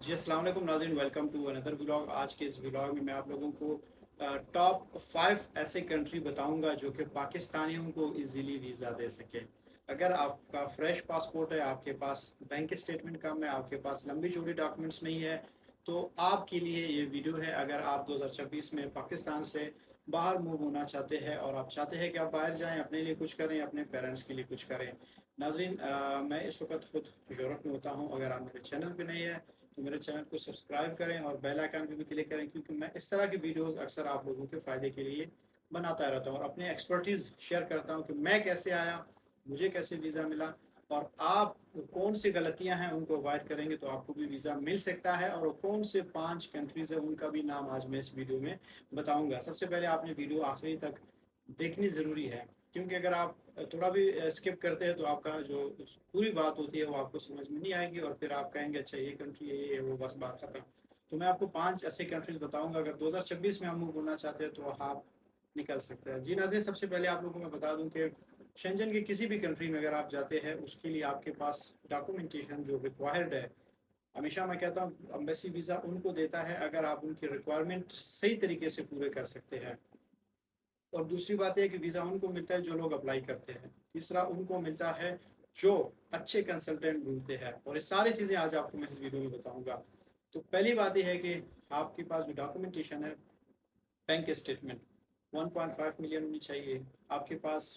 जी अस्सलाम वालेकुम नाज़रीन, वेलकम टू अनदर व्लॉग। आज के इस व्लॉग में मैं आप लोगों को टॉप 5 ऐसे कंट्री बताऊंगा जो कि पाकिस्तानियों को इजीली वीज़ा दे सके। अगर आपका फ्रेश पासपोर्ट है, आपके पास बैंक स्टेटमेंट कम है, आपके पास लंबी चौड़ी डॉक्यूमेंट्स नहीं है, तो आपके लिए ये वीडियो है। अगर आप 2026 में पाकिस्तान से बाहर मूव होना चाहते हैं और आप चाहते हैं कि आप बाहर जाएं, अपने लिए कुछ करें, अपने पेरेंट्स के लिए कुछ करें। नाज़रीन, मैं इस वक्त खुद यूरोप में होता हूँ। अगर आप मेरे चैनल पे नए हैं तो मेरे चैनल को सब्सक्राइब करें और बेल आइकन पे भी क्लिक करें, क्योंकि मैं इस तरह की वीडियोस अक्सर आप लोगों के फ़ायदे के लिए बनाता रहता हूँ और अपनी एक्सपर्टीज़ शेयर करता हूँ कि मैं कैसे आया, मुझे कैसे वीज़ा मिला, और आप कौन सी गलतियां हैं उनको अवॉइड करेंगे तो आपको भी वीज़ा मिल सकता है। और कौन से 5 कंट्रीज़ हैं उनका भी नाम आज मैं इस वीडियो में बताऊंगा। सबसे पहले आपने वीडियो आखिरी तक देखनी ज़रूरी है, क्योंकि अगर आप थोड़ा भी स्किप करते हैं तो आपका जो पूरी बात होती है वो आपको समझ में नहीं आएगी और फिर आप कहेंगे अच्छा ये कंट्री है, ये है, वो, बस बात खत्म। तो मैं आपको 5 ऐसे कंट्रीज बताऊंगा, अगर 2026 में हम मूव होना चाहते हैं तो आप निकल सकते हैं। जी नाज़रीन, सबसे पहले आप लोगों को मैं बता दूं कि शेंजन के किसी भी कंट्री में अगर आप जाते हैं उसके लिए आपके पास डॉक्यूमेंटेशन जो रिक्वायर्ड है, हमेशा मैं कहता हूँ एम्बेसी वीज़ा उनको देता है अगर आप उनकी रिक्वायरमेंट सही तरीके से पूरे कर सकते हैं। और दूसरी बात है कि वीज़ा उनको मिलता है जो लोग अप्लाई करते हैं। तीसरा, उनको मिलता है जो अच्छे कंसल्टेंट ढूंढते हैं। और ये सारी चीज़ें आज आपको मैं इस वीडियो में बताऊंगा। तो पहली बात यह है कि आपके पास जो डॉक्यूमेंटेशन है, बैंक स्टेटमेंट 1.5 मिलियन होनी चाहिए। आपके पास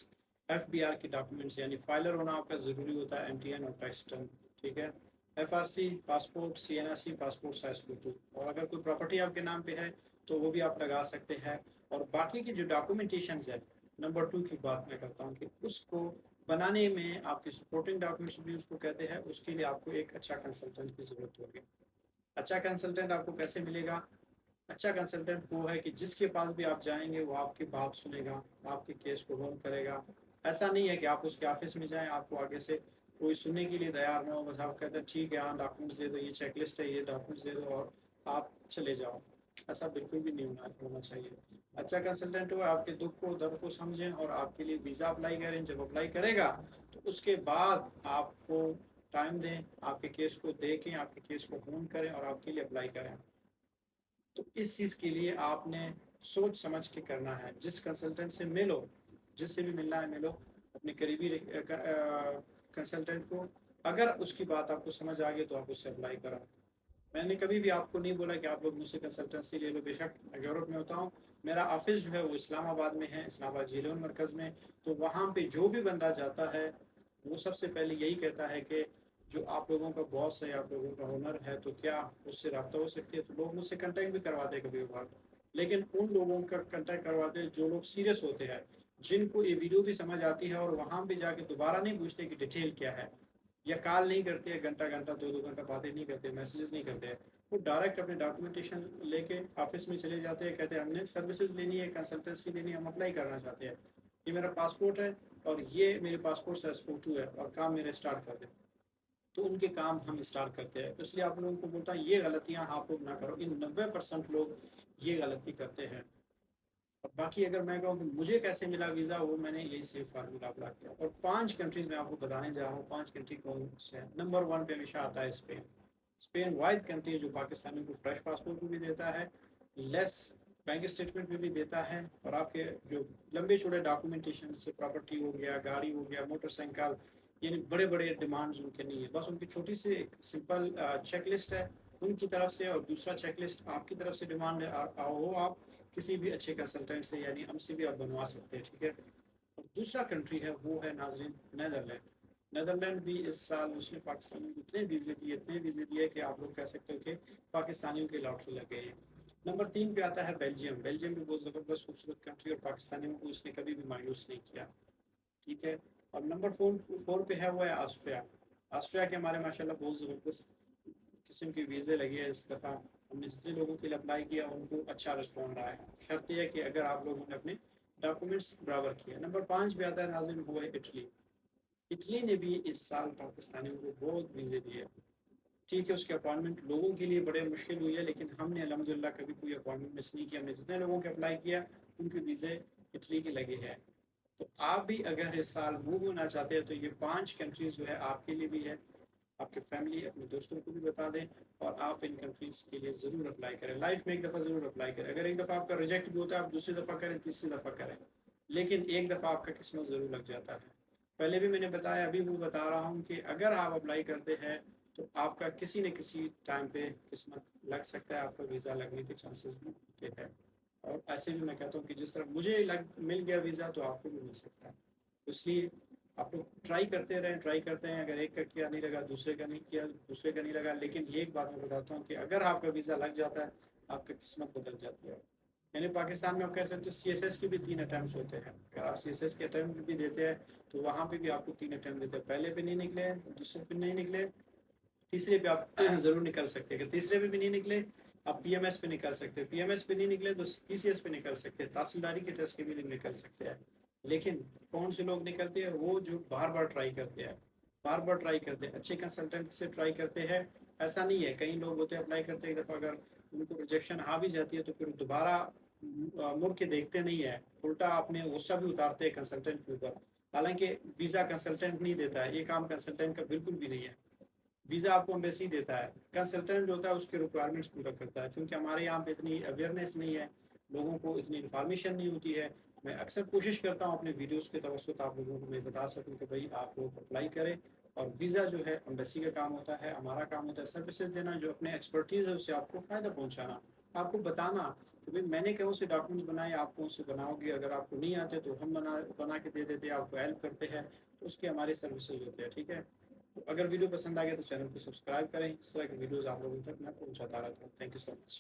FBR की डॉक्यूमेंट्स यानी फाइलर होना आपका ज़रूरी होता है, MTN और टैक्स रिटर्न, ठीक है। FRC passport, CNRC passport size photo, और अगर कोई प्रॉपर्टी आपके नाम पे है तो वो भी आप लगा सकते हैं। और बाकी की जो डॉक्यूमेंटेशन है, नंबर 2 की बात मैं करता हूँ कि उसको बनाने में आपके सपोर्टिंग डॉक्यूमेंट्स भी उसको कहते हैं, उसके लिए आपको एक अच्छा कंसल्टेंट की ज़रूरत होगी। अच्छा कंसल्टेंट आपको कैसे मिलेगा? अच्छा कंसल्टेंट वो है कि जिसके पास भी आप जाएंगे वो आपकी बात सुनेगा, आपके केस को होल्ड करेगा। ऐसा नहीं है कि आप उसके ऑफिस में जाएं, आपको आगे से कोई सुनने के लिए तैयार ना हो, बस आप कहते हैं ठीक है हाँ डॉक्यूमेंट्स दे दो, ये चेकलिस्ट है, ये डॉक्यूमेंट्स दे दो और आप चले जाओ। ऐसा बिल्कुल भी नहीं होना चाहिए। अच्छा कंसल्टेंट हो आपके दुख को दर्द को समझें और आपके लिए वीज़ा अप्लाई करें। जब अप्लाई करेगा तो उसके बाद आपको टाइम दें, आपके केस को देखें, आपके केस को होल्ड करें और आपके लिए अप्लाई करें। तो इस चीज़ के लिए आपने सोच समझ के करना है। जिस कंसल्टेंट से मिलो, जिससे भी मिलना है मिलो, अपने करीबी कंसल्टेंट को। अगर उसकी बात आपको समझ आ गई तो आप उससे अप्लाई करो। मैंने कभी भी आपको नहीं बोला कि आप लोग मुझसे कंसल्टेंसी ले लो। बेशक मैं यूरोप में होता हूँ, मेरा ऑफिस जो है वो इस्लामाबाद में है, इस्लामाबाद झीलोन मरकज़ में। तो वहाँ पे जो भी बंदा जाता है वो सबसे पहले यही कहता है कि जो आप लोगों का बॉस है, आप लोगों का ओनर है, तो क्या उससे रब्ता हो सकती है? तो लोग मुझसे कांटेक्ट भी करवाते हैं कभी कभार, लेकिन उन लोगों का कांटेक्ट करवाते हैं जो लोग सीरियस होते हैं, जिनको ये वीडियो भी समझ आती है और वहाँ पे जाके दोबारा नहीं पूछते कि डिटेल क्या है, या कॉल नहीं करते हैं घंटा घंटा 2-2 घंटा बातें नहीं करते, मैसेजेस नहीं करते हैं। वो डायरेक्ट अपने डॉक्यूमेंटेशन लेके ऑफिस में चले जाते हैं, कहते हैं हमने सर्विसेज लेनी है, कंसल्टेंसी लेनी है, हम अप्लाई करना चाहते हैं, ये मेरा पासपोर्ट है और ये मेरे पासपोर्ट साइज फोटो है और काम मेरे स्टार्ट कर दें। तो उनके काम हम स्टार्ट करते हैं। तो इसलिए आप लोगों को बोलता है ये गलतियां आप लोग ना करो। इन 90% लोग ये गलती करते हैं। और बाकी अगर मैं कहूँ कि मुझे कैसे मिला वीज़ा, वो मैंने यही सेफ फार्मूला अप्लाई किया। और 5 कंट्रीज में आपको बताने जा रहा हूँ। 5 कंट्री कौन से हैं? नंबर 1 पे हमेशा आता है स्पेन। स्पेन वाइड कंट्री है जो पाकिस्तानियों को फ्रेश पासपोर्ट भी देता है, लेस बैंक स्टेटमेंट भी देता है, और आपके जो लंबे चौड़े डॉक्यूमेंटेशन जैसे प्रॉपर्टी हो गया, गाड़ी हो गया, मोटरसाइकिल, यानी बड़े बड़े डिमांड्स उनके नहीं है। बस उनकी छोटी सी सिंपल चेक लिस्ट है उनकी तरफ से, और दूसरा चेक लिस्ट आपकी तरफ से डिमांड है, और वो आप किसी भी अच्छे कंसल्टेंट से यानी हमसे भी आप बनवा सकते हैं, ठीक है। और दूसरा कंट्री है वो है नाजरीन नेदरलैंड। नेदरलैंड भी इस साल उसने पाकिस्तानियों को इतने वीज़े दिए कि आप लोग कह सकते हो कि पाकिस्तानियों की लॉटरी लग गई है। नंबर 3 पे आता है बेल्जियम। बेल्जियम भी बहुत ज़बरदस्त खूबसूरत कंट्री और पाकिस्तानियों को उसने कभी भी मायूस नहीं किया, ठीक है। और नंबर 4 पे है वो है ऑस्ट्रिया। ऑस्ट्रिया के हमारे माशाल्लाह बहुत ज़बरदस्त किस्म के वीज़े लगे हैं इस दफ़ा। हमने जितने लोगों के लिए अप्लाई किया उनको अच्छा रिस्पॉन्ड आया है। शर्त यह है कि अगर आप लोगों ने अपने डॉक्यूमेंट्स बराबर किए। नंबर 5 पे आता है नाज़रीन हुआ है इटली। इटली ने भी इस साल पाकिस्तानियों को बहुत वीज़े दिए। ठीक है, उसके अपॉइंटमेंट लोगों के लिए बड़े मुश्किल हुई है, लेकिन हमने अल्हम्दुलिल्लाह कभी कोई अपॉइंटमेंट मिस नहीं किया। हमने जितने लोगों के अप्लाई किया उनके वीज़े इटली के लगे हैं। तो आप भी अगर इस साल मूव होना चाहते हैं तो ये 5 कंट्रीज जो है आपके लिए भी है। آپ کے فیملی اپنے دوستوں کو بھی بتا دیں اور آپ ان کنٹریز کے لیے ضرور اپلائی کریں. لائف میں ایک دفعہ ضرور اپلائی کریں. اگر ایک دفعہ آپ کا ریجیکٹ بھی ہوتا ہے آپ دوسری دفعہ کریں, تیسری دفعہ کریں, لیکن ایک دفعہ آپ کا قسمت ضرور لگ جاتا ہے. پہلے بھی میں نے بتایا, ابھی وہ بتا رہا ہوں کہ اگر آپ اپلائی کرتے ہیں تو آپ کا کسی نہ کسی ٹائم پہ قسمت لگ سکتا ہے, آپ کا ویزا لگنے کے چانسز بھی ہوتے ہیں. اور ایسے بھی میں کہتا ہوں کہ جس طرح مجھے مل گیا ویزا تو آپ کو بھی مل سکتا ہے. اس لیے آپ لوگ ٹرائی کرتے رہیں, ٹرائی کرتے ہیں. اگر ایک کا کیا نہیں لگا, دوسرے کا نہیں کیا, دوسرے کا نہیں لگا, لیکن یہ ایک بات میں بتاتا ہوں کہ اگر آپ کا ویزا لگ جاتا ہے آپ کا قسمت بدل جاتی ہے. یعنی پاکستان میں آپ کہہ سکتے سی ایس ایس کے بھی 3 اٹیمپٹس ہوتے ہیں. اگر آپ سی ایس ایس کے اٹیمپٹ بھی دیتے ہیں تو وہاں پہ بھی آپ کو 3 اٹیمپٹ دیتے ہیں. پہلے پہ نہیں نکلے, دوسرے پہ نہیں نکلے, تیسرے پہ آپ ضرور نکل سکتے ہیں. اگر تیسرے پہ بھی نہیں نکلے آپ پی ایم ایس پہ نکل سکتے ہیں. پی ایم ایس پہ نہیں نکلے تو پی سی ایس پہ نکل سکتے ہیں. تحصیلداری کے ٹیسٹ کے بھی نکل سکتے ہیں. لیکن کون سے لوگ نکلتے ہیں؟ وہ جو بار بار ٹرائی کرتے ہیں, بار بار ٹرائی کرتے ہیں, اچھے کنسلٹنٹ سے ٹرائی کرتے ہیں. ایسا نہیں ہے, کئی لوگ ہوتے ہیں اپلائی کرتے ہیں ایک دفعہ, اگر ان کو ریجیکشن آ بھی جاتی ہے تو پھر دوبارہ مڑ کے دیکھتے نہیں ہے, الٹا اپنے غصہ بھی اتارتے ہیں کنسلٹنٹ کے اوپر. حالانکہ ویزا کنسلٹنٹ نہیں دیتا ہے, یہ کام کنسلٹنٹ کا بالکل بھی نہیں ہے. ویزا آپ کو امبیسی دیتا ہے, کنسلٹنٹ جو ہوتا ہے اس کے ریکوائرمنٹس پورا کرتا ہے. چونکہ ہمارے یہاں پہ اتنی اویئرنیس نہیں ہے, لوگوں کو اتنی انفارمیشن نہیں ہوتی ہے. میں اکثر کوشش کرتا ہوں اپنے ویڈیوز کے توسط آپ لوگوں کو میں بتا سکوں کہ بھائی آپ لوگ اپلائی کریں. اور ویزا جو ہے امبیسی کا کام ہوتا ہے, ہمارا کام ہوتا ہے سروسز دینا, جو اپنے ایکسپرٹیز ہے اس سے آپ کو فائدہ پہنچانا, آپ کو بتانا کہ بھائی میں نے کون سے ڈاکومنٹس بنائے, آپ کون سے بناؤ گے. اگر آپ کو نہیں آتے تو ہم بنا کے دے دیتے ہیں, آپ کو ہیلپ کرتے ہیں. تو اس کے ہمارے سروسز ہوتے ہیں. ٹھیک ہے, تو اگر ویڈیو پسند آ گیا تو چینل کو سبسکرائب کریں. اس طرح کی ویڈیوز آپ لوگوں تک میں پہنچاتا رہتا ہوں. Thank you so much.